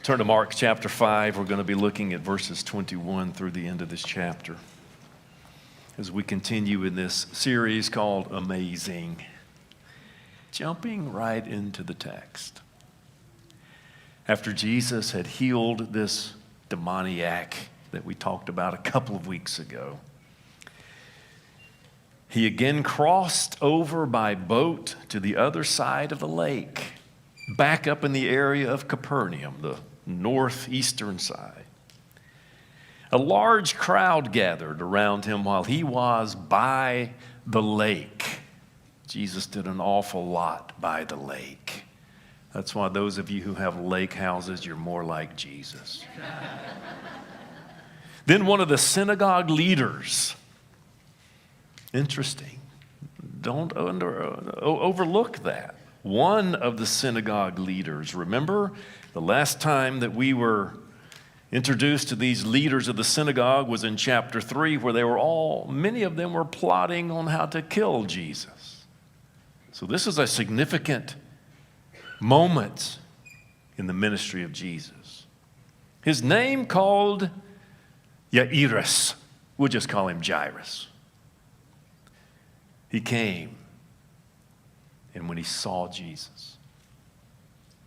Turn to Mark chapter 5. We're going to be looking at verses 21 through the end of this chapter as we continue in this series called Amazing. Jumping right into the text. After Jesus had healed this demoniac that we talked about a couple of weeks ago, he again crossed over by boat to the other side of the lake, back up in the area of Capernaum, the northeastern side. A large crowd gathered around him while he was by the lake. Jesus did an awful lot by the lake. That's why those of you who have lake houses, you're more like Jesus. Then one of the synagogue leaders, interesting, don't overlook that. One of the synagogue leaders, remember the last time that we were introduced to these leaders of the synagogue was in chapter 3, where many of them were plotting on how to kill Jesus. So this is a significant moment in the ministry of Jesus. His name called Jairus. We'll just call him Jairus. He came, and when he saw Jesus,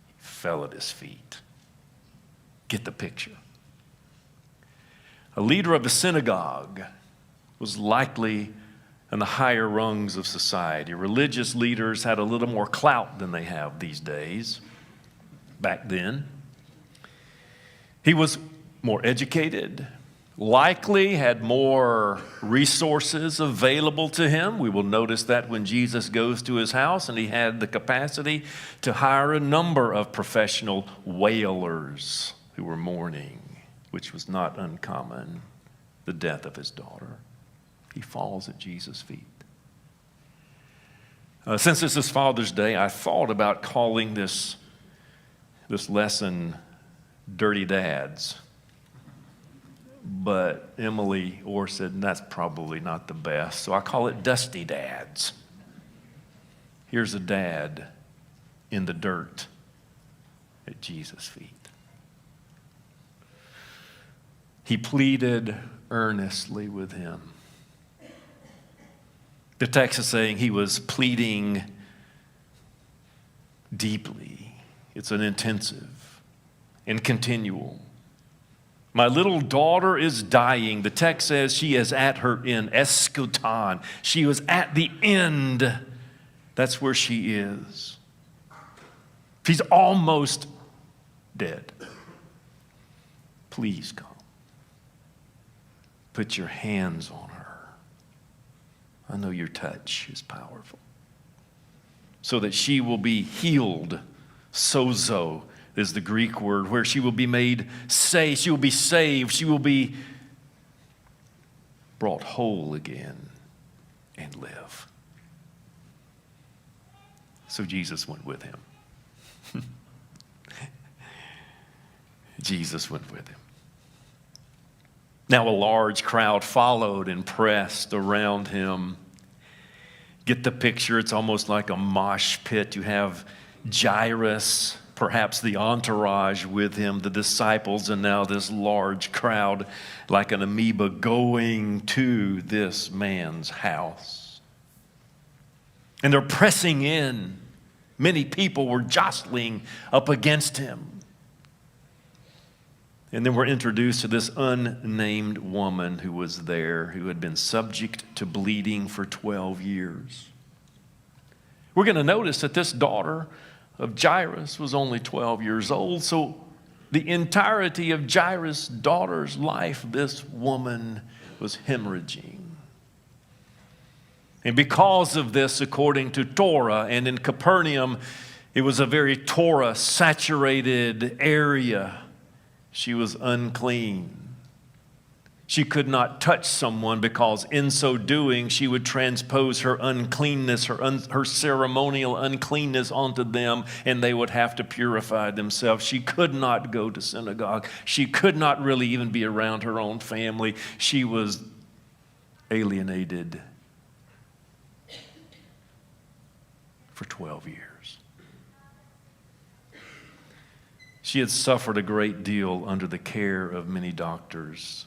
he fell at his feet. Get the picture. A leader of the synagogue was likely in the higher rungs of society. Religious leaders had a little more clout than they have these days. Back then, he was more educated, likely had more resources available to him. We will notice that when Jesus goes to his house, and he had the capacity to hire a number of professional wailers who were mourning, which was not uncommon, the death of his daughter. He falls at Jesus' feet. Since this is Father's Day, I thought about calling this lesson Dirty Dads. But Emily Orr said that's probably not the best, so I call it Dusty Dads. Here's a dad in the dirt at Jesus' feet. He pleaded earnestly with him. The text is saying he was pleading deeply. It's an intensive and continual. My little daughter is dying. The text says she is at her end, eschaton. She was at the end. That's where she is. She's almost dead. Please come. Put your hands on her. I know your touch is powerful. So that she will be healed. Sozo is the Greek word, where she will be made safe, she will be saved, she will be brought whole again and live. So Jesus went with him. Jesus went with him. Now a large crowd followed and pressed around him. Get the picture, it's almost like a mosh pit. You have Jairus, perhaps the entourage with him, the disciples, and now this large crowd like an amoeba going to this man's house. And they're pressing in. Many people were jostling up against him. And then we're introduced to this unnamed woman who was there, who had been subject to bleeding for 12 years. We're going to notice that this daughter of Jairus was only 12 years old, so the entirety of Jairus' daughter's life, this woman was hemorrhaging. And because of this, according to Torah, and in Capernaum, it was a very Torah-saturated area, she was unclean. She could not touch someone because in so doing, she would transpose her uncleanness, her ceremonial uncleanness onto them, and they would have to purify themselves. She could not go to synagogue. She could not really even be around her own family. She was alienated for 12 years. She had suffered a great deal under the care of many doctors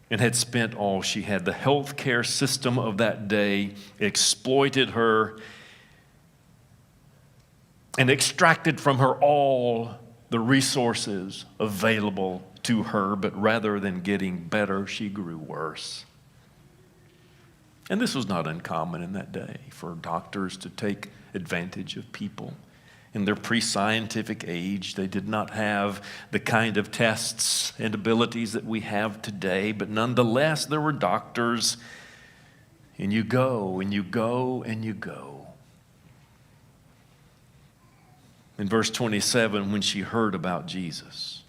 and had spent all she had. The healthcare system of that day exploited her and extracted from her all the resources available to her, but rather than getting better, she grew worse. And this was not uncommon in that day for doctors to take advantage of people. In their pre-scientific age, they did not have the kind of tests and abilities that we have today, but nonetheless, there were doctors, and you go, and you go, and you go. In verse 27, when she heard about Jesus,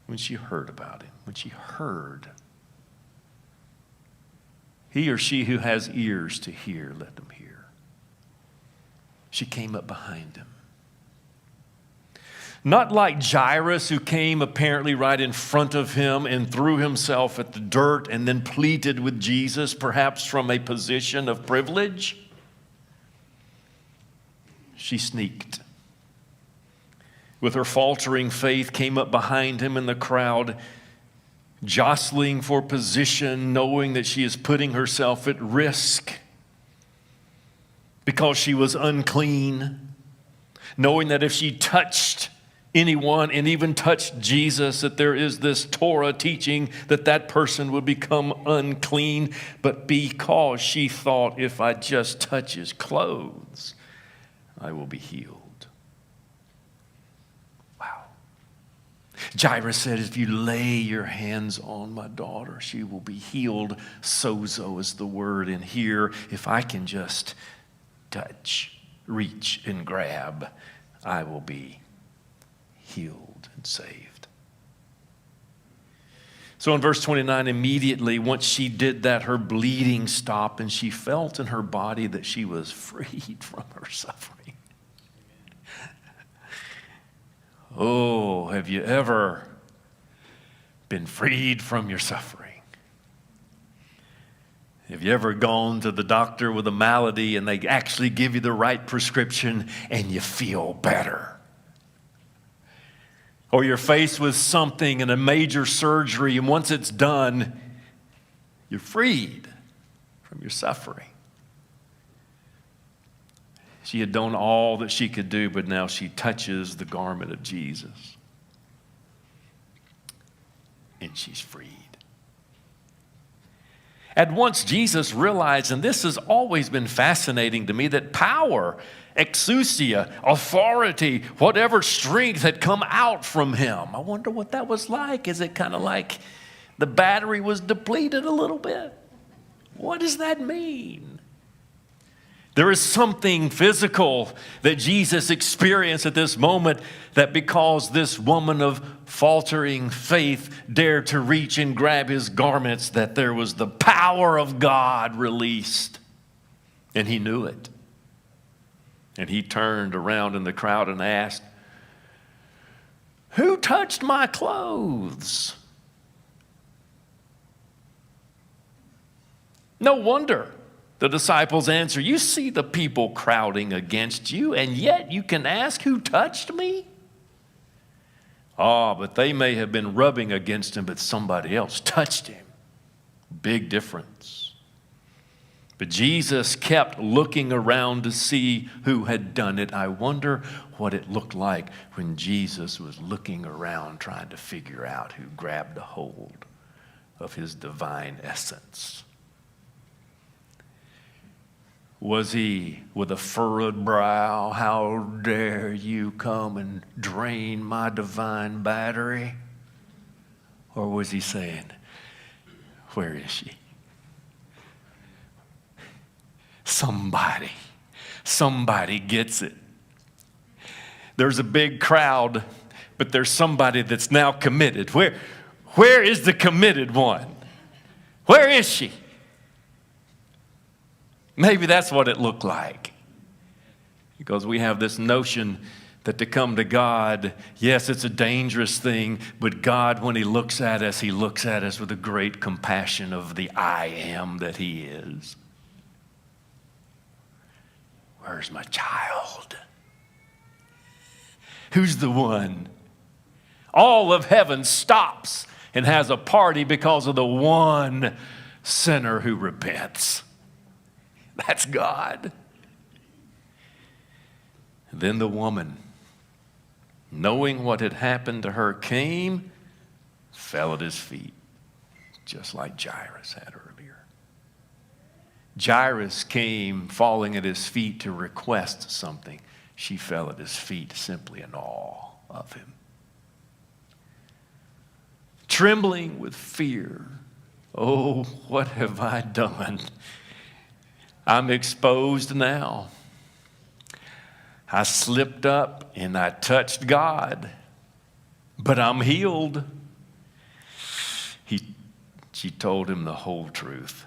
when she heard about him, when she heard, he or she who has ears to hear, let them hear. She came up behind him. Not like Jairus, who came apparently right in front of him and threw himself at the dirt and then pleaded with Jesus, perhaps from a position of privilege. She sneaked. With her faltering faith, came up behind him in the crowd, jostling for position, knowing that she is putting herself at risk because she was unclean, knowing that if she touched anyone and even touched Jesus, that there is this Torah teaching that that person would become unclean, but because she thought, if I just touch his clothes, I will be healed. Wow. Jairus said, if you lay your hands on my daughter, she will be healed. Sozo is the word in here. If I can just touch, reach, and grab, I will be healed and saved. So in verse 29, immediately, once she did that, her bleeding stopped, and she felt in her body that she was freed from her suffering. Oh, have you ever been freed from your suffering? Have you ever gone to the doctor with a malady and they actually give you the right prescription and you feel better? Or you're faced with something in a major surgery, and once it's done, you're freed from your suffering. She had done all that she could do, but now she touches the garment of Jesus, and she's freed. At once Jesus realized, and this has always been fascinating to me, that power, exousia, authority, whatever strength had come out from him. I wonder what that was like. Is it kind of like the battery was depleted a little bit? What does that mean? There is something physical that Jesus experienced at this moment, that because this woman of faltering faith dared to reach and grab his garments, that there was the power of God released. And he knew it. And he turned around in the crowd and asked, "Who touched my clothes?" No wonder the disciples answer, "You see the people crowding against you, and yet you can ask, 'Who touched me?'" But they may have been rubbing against him, but somebody else touched him. Big difference. But Jesus kept looking around to see who had done it. I wonder what it looked like when Jesus was looking around trying to figure out who grabbed a hold of his divine essence. Was he with a furrowed brow, "How dare you come and drain my divine battery"? Or was he saying, "Where is she? Somebody gets it. There's a big crowd, but there's somebody that's now committed. Where is the committed one? Where is she?" Maybe that's what it looked like. Because we have this notion that to come to God, yes, it's a dangerous thing, but God, when he looks at us with a great compassion of the I am that he is. Where's my child? Who's the one? All of heaven stops and has a party because of the one sinner who repents. That's God. Then the woman, knowing what had happened to her, came, fell at his feet, just like Jairus had earlier. Jairus came falling at his feet to request something. She fell at his feet simply in awe of him. Trembling with fear, oh, what have I done? I'm exposed now. I slipped up and I touched God, but I'm healed. She told him the whole truth.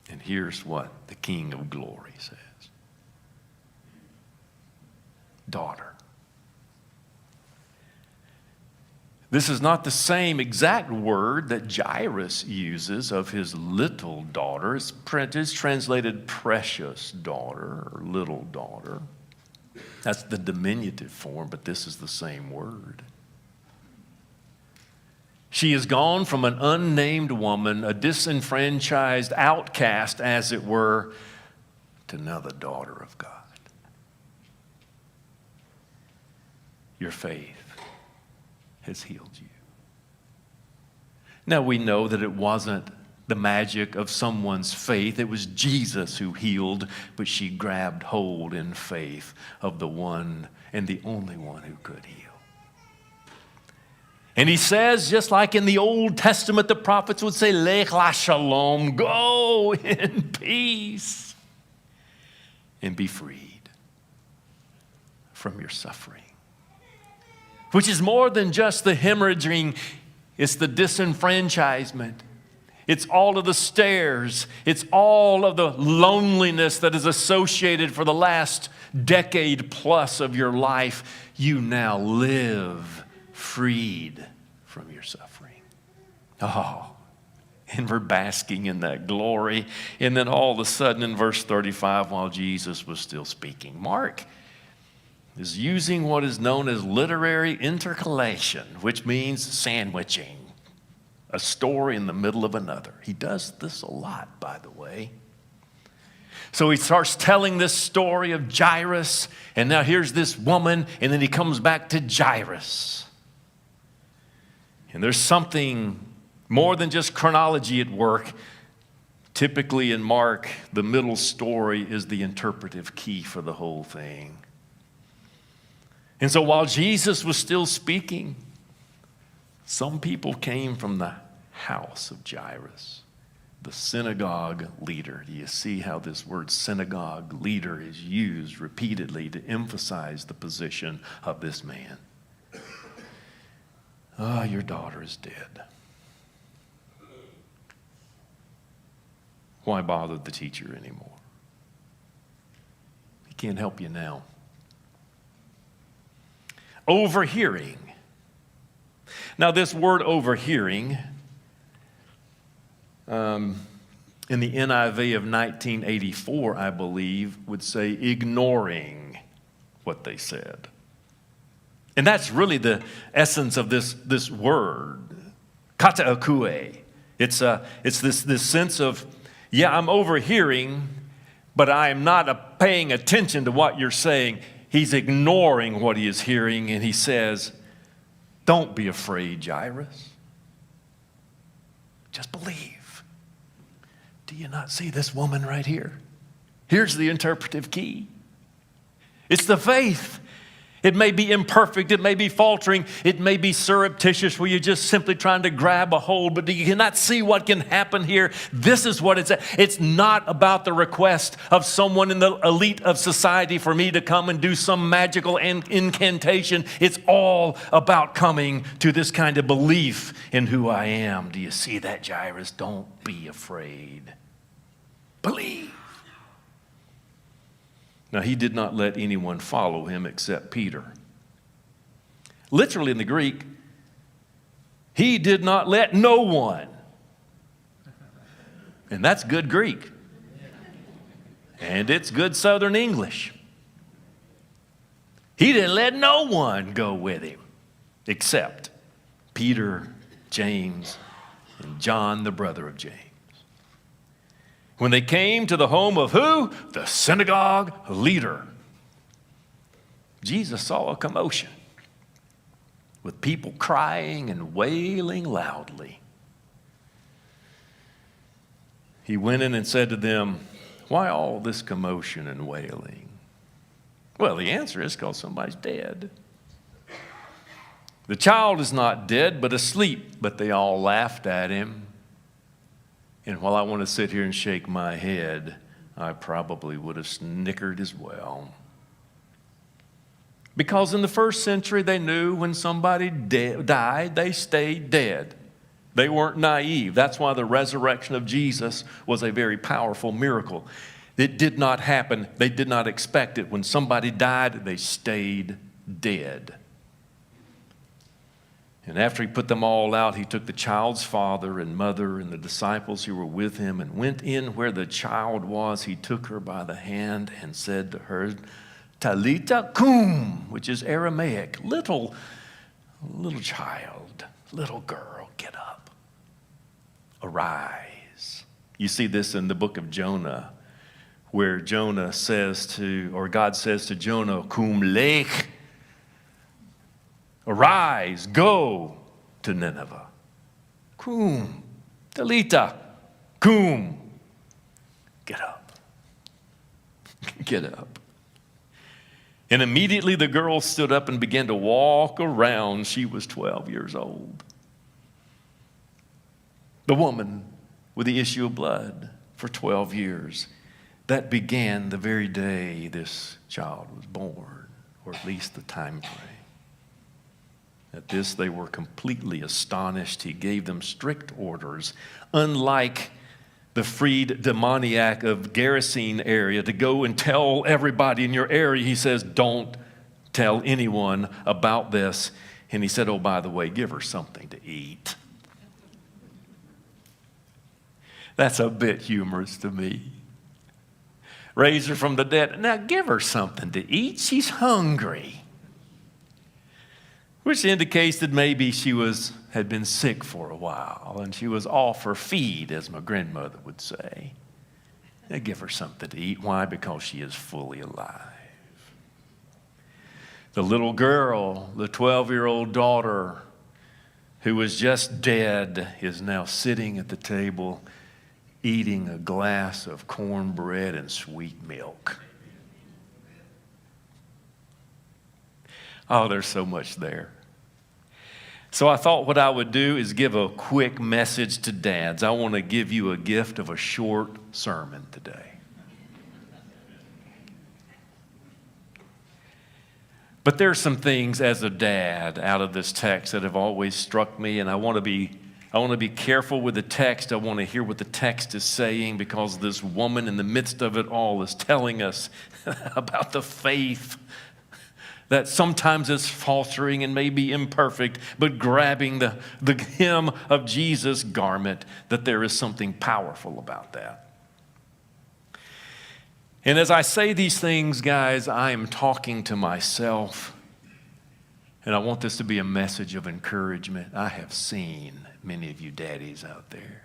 And here's what the King of Glory says. Daughter. This is not the same exact word that Jairus uses of his little daughter. It's translated precious daughter or little daughter. That's the diminutive form, but this is the same word. She has gone from an unnamed woman, a disenfranchised outcast, as it were, to now the daughter of God. Your faith has healed you. Now we know that it wasn't the magic of someone's faith. It was Jesus who healed, but she grabbed hold in faith of the one and the only one who could heal. And he says, just like in the Old Testament, the prophets would say, Lech la shalom, go in peace and be freed from your suffering. Which is more than just the hemorrhaging, it's the disenfranchisement. It's all of the stares. It's all of the loneliness that is associated for the last decade plus of your life. You now live freed from your suffering. Oh, and we're basking in that glory. And then all of a sudden in verse 35, while Jesus was still speaking, Mark is using what is known as literary intercalation, which means sandwiching a story in the middle of another. He does this a lot, by the way. So he starts telling this story of Jairus, and now here's this woman, and then he comes back to Jairus. And there's something more than just chronology at work. Typically in Mark, the middle story is the interpretive key for the whole thing. And so while Jesus was still speaking, some people came from the house of Jairus, the synagogue leader. Do you see how this word synagogue leader is used repeatedly to emphasize the position of this man? Ah, your daughter is dead. Why bother the teacher anymore? He can't help you now. Overhearing. Now, this word overhearing, in the NIV of 1984, I believe, would say ignoring what they said. And that's really the essence of this word, kataakue. It's this sense of, yeah, I'm overhearing, but I am not paying attention to what you're saying. He's ignoring what he is hearing, and he says, don't be afraid, Jairus. Just believe. Do you not see this woman right here? Here's the interpretive key. It's the faith. It may be imperfect, it may be faltering, it may be surreptitious where you're just simply trying to grab a hold, but you cannot see what can happen here. This is what it's at. It's not about the request of someone in the elite of society for me to come and do some magical incantation. It's all about coming to this kind of belief in who I am. Do you see that, Jairus? Don't be afraid. Believe. Now, he did not let anyone follow him except Peter. Literally in the Greek, he did not let no one. And that's good Greek. And it's good Southern English. He didn't let no one go with him except Peter, James, and John, the brother of James. When they came to the home of who? The synagogue leader. Jesus saw a commotion with people crying and wailing loudly. He went in and said to them, "Why all this commotion and wailing?" Well, the answer is because somebody's dead. The child is not dead, but asleep. But they all laughed at him. And while I want to sit here and shake my head, I probably would have snickered as well. Because in the first century, they knew when somebody died, they stayed dead. They weren't naive. That's why the resurrection of Jesus was a very powerful miracle. It did not happen. They did not expect it. When somebody died, they stayed dead. And after he put them all out, he took the child's father and mother and the disciples who were with him and went in where the child was. He took her by the hand and said to her, "Talitha kum," which is Aramaic, little child, little girl, get up, arise. You see this in the book of Jonah, where God says to Jonah, "Kum lech," arise, go to Nineveh. Kum, Talitha, kum, get up, get up. And immediately the girl stood up and began to walk around. She was 12 years old. The woman with the issue of blood for 12 years. That began the very day this child was born, or at least the time frame. At this, they were completely astonished. He gave them strict orders, unlike the freed demoniac of Gerasene area, to go and tell everybody in your area. He says, don't tell anyone about this. And he said, oh, by the way, give her something to eat. That's a bit humorous to me. Raise her from the dead. Now give her something to eat. She's hungry. Which indicates that maybe she had been sick for a while and she was off her feed, as my grandmother would say. Now give her something to eat. Why? Because she is fully alive. The little girl, the 12-year-old daughter who was just dead, is now sitting at the table eating a glass of cornbread and sweet milk. Oh, there's so much there. So I thought what I would do is give a quick message to dads. I want to give you a gift of a short sermon today. But there's some things as a dad out of this text that have always struck me, and I want to be careful with the text. I want to hear what the text is saying, because this woman in the midst of it all is telling us about the faith that sometimes is faltering and may be imperfect, but grabbing the hem of Jesus' garment, that there is something powerful about that. And as I say these things, guys, I am talking to myself, and I want this to be a message of encouragement. I have seen many of you daddies out there.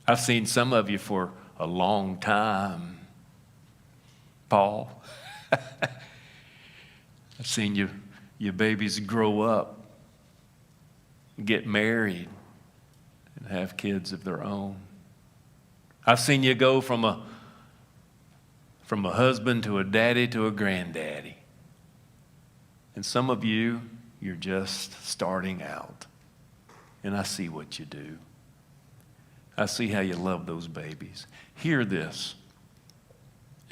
I've seen some of you for a long time. Paul. I've seen your babies grow up, get married, and have kids of their own. I've seen you go from a husband to a daddy to a granddaddy. And some of you, you're just starting out. And I see what you do. I see how you love those babies. Hear this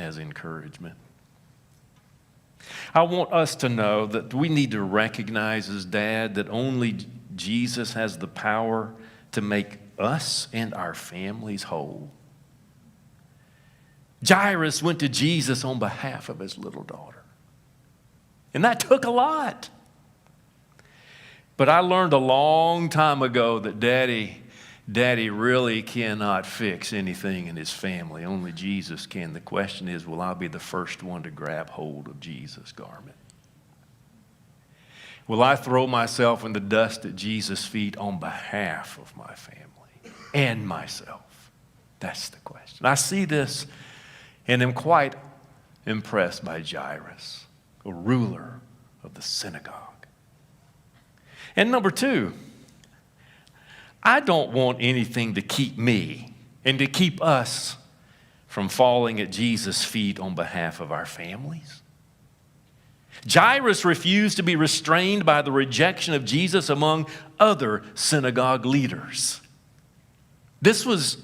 as encouragement. I want us to know that we need to recognize as dad that only Jesus has the power to make us and our families whole. Jairus went to Jesus on behalf of his little daughter. And that took a lot. But I learned a long time ago that Daddy really cannot fix anything in his family. Only Jesus can. The question is, will I be the first one to grab hold of Jesus' garment? Will I throw myself in the dust at Jesus' feet on behalf of my family and myself? That's the question. I see this and am quite impressed by Jairus, a ruler of the synagogue. And number two, I don't want anything to keep me and to keep us from falling at Jesus' feet on behalf of our families. Jairus refused to be restrained by the rejection of Jesus among other synagogue leaders. This was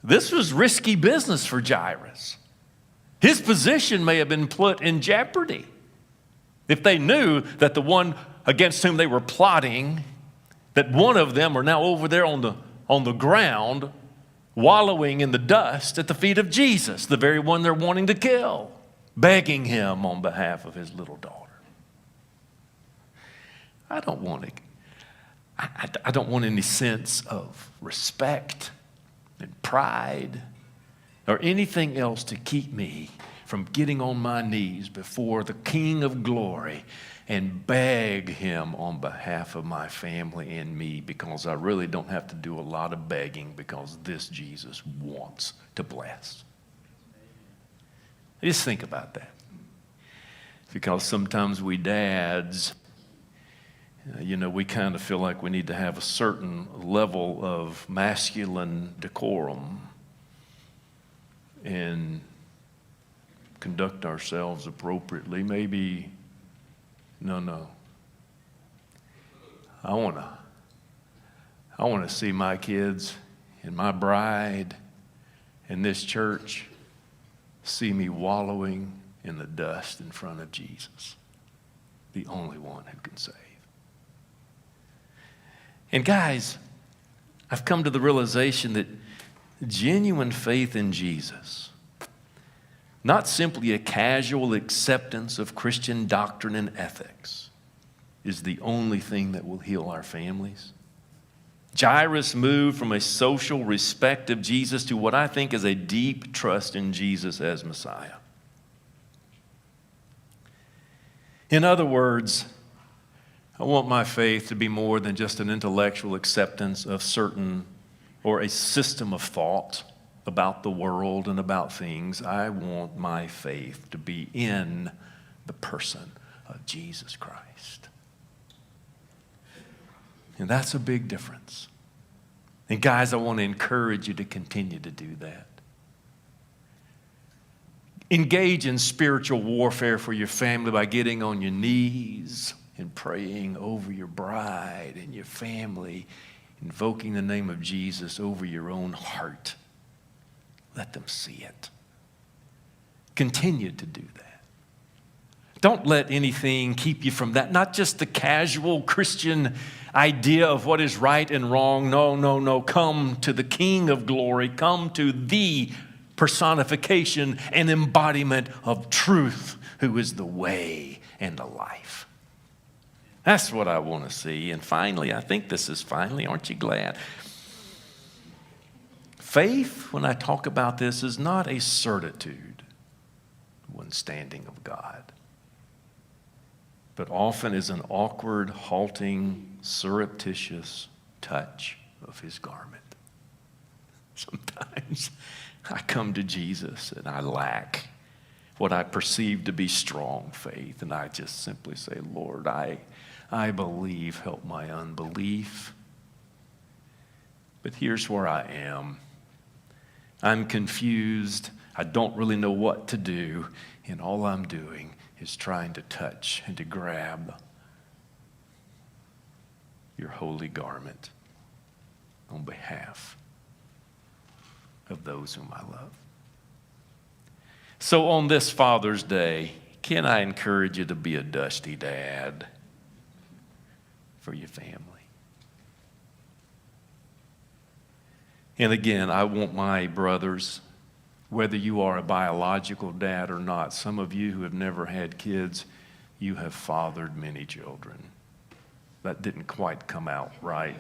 risky business for Jairus. His position may have been put in jeopardy if they knew that the one against whom they were plotting, that one of them are now over there on the ground, wallowing in the dust at the feet of Jesus, the very one they're wanting to kill, begging him on behalf of his little daughter. I don't want any sense of respect and pride or anything else to keep me from getting on my knees before the King of Glory and beg him on behalf of my family and me, because I really don't have to do a lot of begging, because this Jesus wants to bless. Just think about that. Because sometimes we dads, we kind of feel like we need to have a certain level of masculine decorum and conduct ourselves appropriately. Maybe, no. I want to see my kids and my bride and this church see me wallowing in the dust in front of Jesus, the only one who can save. And guys, I've come to the realization that genuine faith in Jesus, not simply a casual acceptance of Christian doctrine and ethics, is the only thing that will heal our families. Jairus moved from a social respect of Jesus to what I think is a deep trust in Jesus as Messiah. In other words, I want my faith to be more than just an intellectual acceptance of certain or a system of thought about the world and about things. I want my faith to be in the person of Jesus Christ. And that's a big difference. And guys, I want to encourage you to continue to do that. Engage in spiritual warfare for your family by getting on your knees and praying over your bride and your family, invoking the name of Jesus over your own heart. Let them see it. Continue to do that. Don't let anything keep you from that. Not just the casual Christian idea of what is right and wrong. No. Come to the King of Glory. Come to the personification and embodiment of truth, who is the way and the life. That's what I want to see. And finally, I think this is finally, aren't you glad? Faith, when I talk about this, is not a certitude when standing of God, but often is an awkward, halting, surreptitious touch of his garment. Sometimes I come to Jesus and I lack what I perceive to be strong faith, and I just simply say, Lord, I believe, help my unbelief. But here's where I am. I'm confused. I don't really know what to do, and all I'm doing is trying to touch and to grab your holy garment on behalf of those whom I love. So on this Father's Day, can I encourage you to be a dusty dad for your family? And again, I want my brothers, whether you are a biological dad or not, some of you who have never had kids, you have fathered many children. That didn't quite come out right.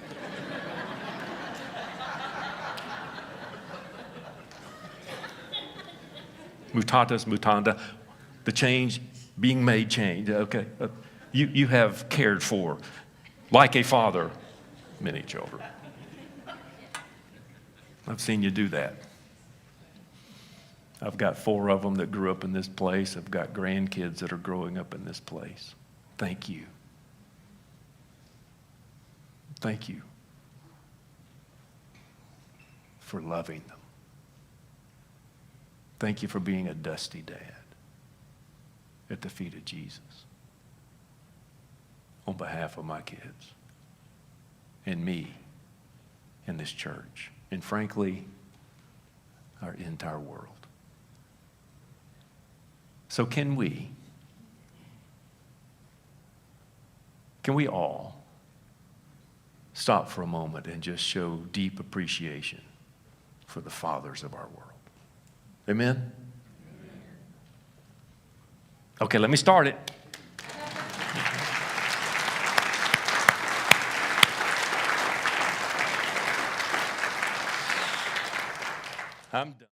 Mutatis mutanda, the change, being made change. Okay. You have cared for, like a father, many children. I've seen you do that. I've got 4 of them that grew up in this place. I've got grandkids that are growing up in this place. Thank you. Thank you for loving them. Thank you for being a dusty dad at the feet of Jesus on behalf of my kids and me and this church and, frankly, our entire world. So can we all stop for a moment and just show deep appreciation for the fathers of our world? Amen? Okay, let me start it. I'm done.